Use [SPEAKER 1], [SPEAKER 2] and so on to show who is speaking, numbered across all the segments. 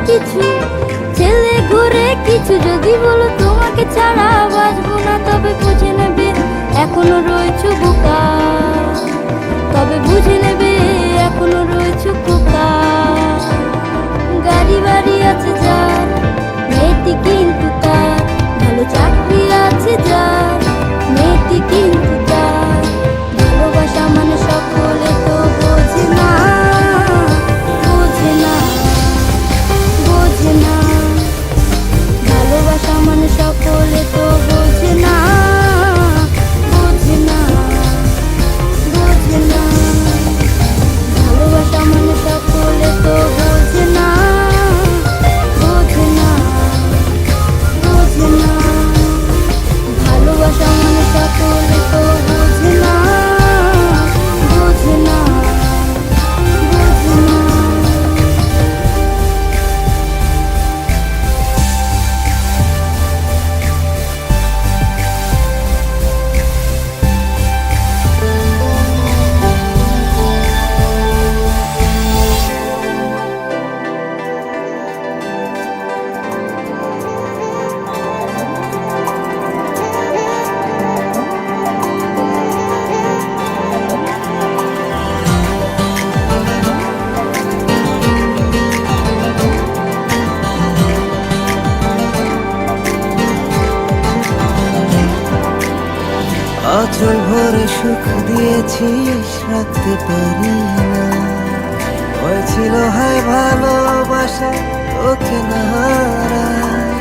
[SPEAKER 1] কিছু, ছেলে ঘুরে কিছু। যদি বলো তোমাকে ছাড়া বাঁচবো না, তবে বুঝে নেবে এখনো রয়েছে বোকা, তবে বুঝে নেবে এখনো রয়েছে খোকা। গাড়ি বাড়ি আছে যার, মেয়েটি কিন্তু তার, ভালো চাকরি আছে যার, মেয়েটি কিন্তু তার। ভালোবাসা মানে সকলে তো বোঝে না, বোঝে না, বোঝে না। ভালোবাসা মানে সকলে তো বোঝে না, বোঝে না, বোঝে না। ভালোবাসা মানে সকলে তো বোঝে না, বোঝে না, বোঝে না। ভালোবাসা মানে সকলে তো বোঝে না, বোঝে না, বোঝে না।
[SPEAKER 2] আঁচল ভরে সুখ দিয়েছিস, রাখতে পারি না। হয়েছিল হায় ভালোবাসা তোকে না হারাই।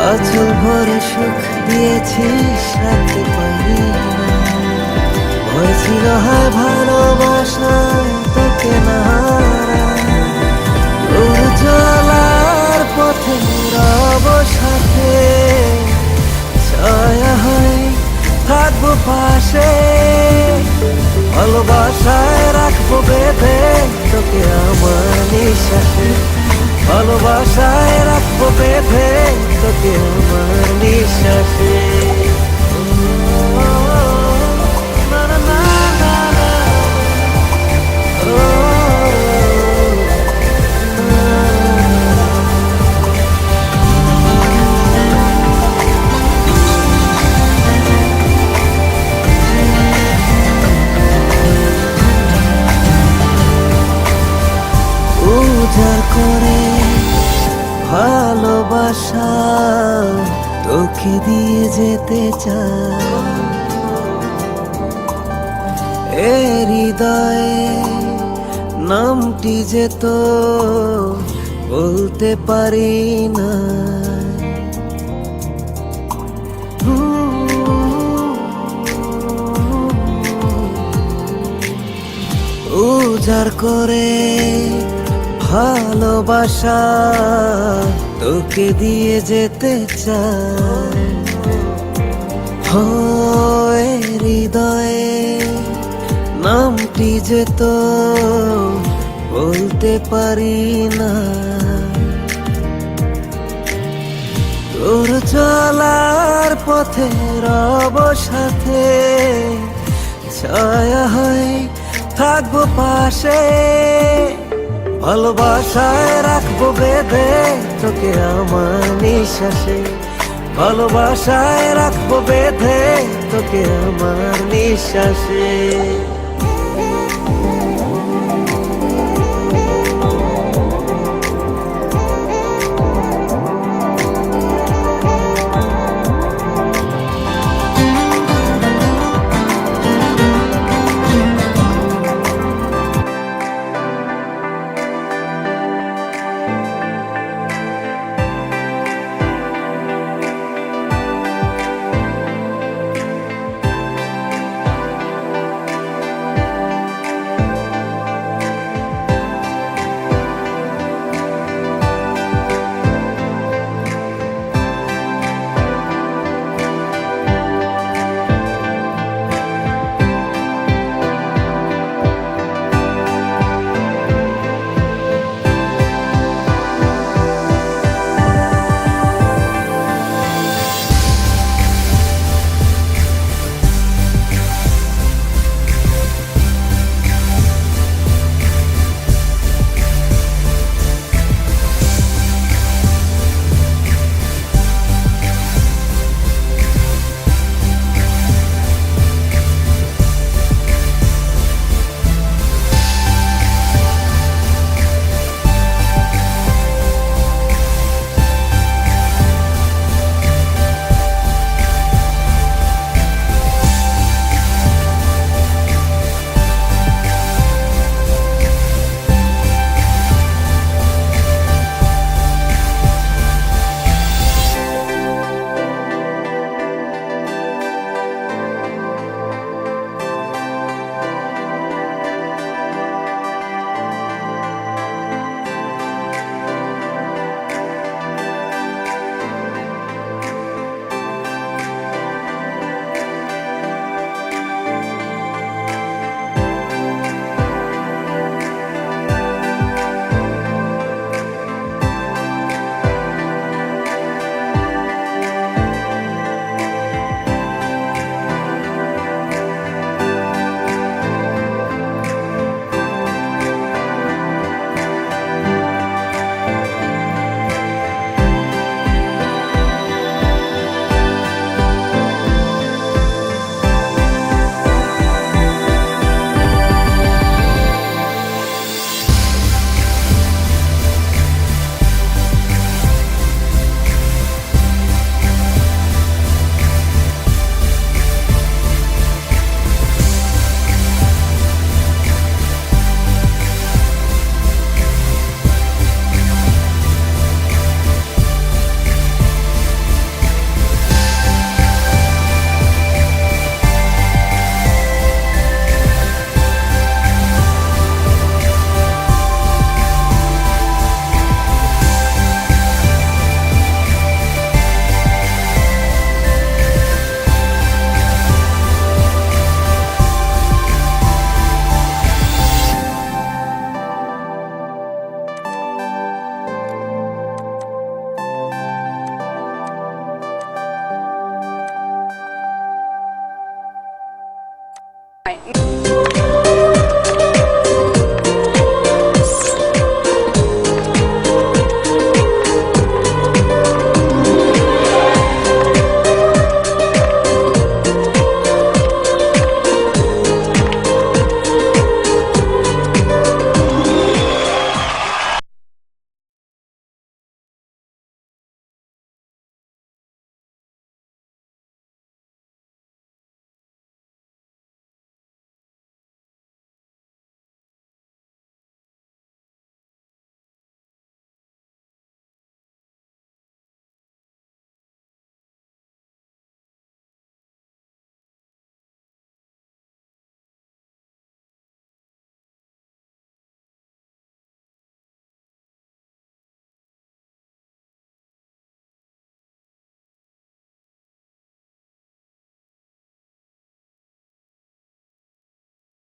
[SPEAKER 2] আঁচল ভরে সুখ দিয়েছিস, রাখতে পারি না। হয়েছিল হায় ভালোবাসা তোকে না হারাই। তোর চলার পথে রব সাথে, ছায়া হয়ে থাকবো পাশে। ভালোবাসায় রাখবো বেঁধে তোকে আমার নিঃশ্বাসে। ভালোবাসায় রাখবো বেঁধে তোকে আমার নিঃশ্বাসে। উজাড় করে ভালোবাসা তোকে দিয়ে যেতে চাই। এ হৃদয়ে নামটি যে তো বলতে পারি না। উজাড় করে ভালোবাসা তোকে দিয়ে যেতে চাই। হয় হৃদয়ে নামটি যে তো বলতে পারি না। তোর চলার পথে রব সাথে, ছায়া হয়ে থাকবো পাশে। ভালোবাসায় রাখবো বেঁধে তোকে আমার নিঃশ্বাসে। ভালোবাসায় রাখবো বেঁধে তোকে আমার নিঃশ্বাসে।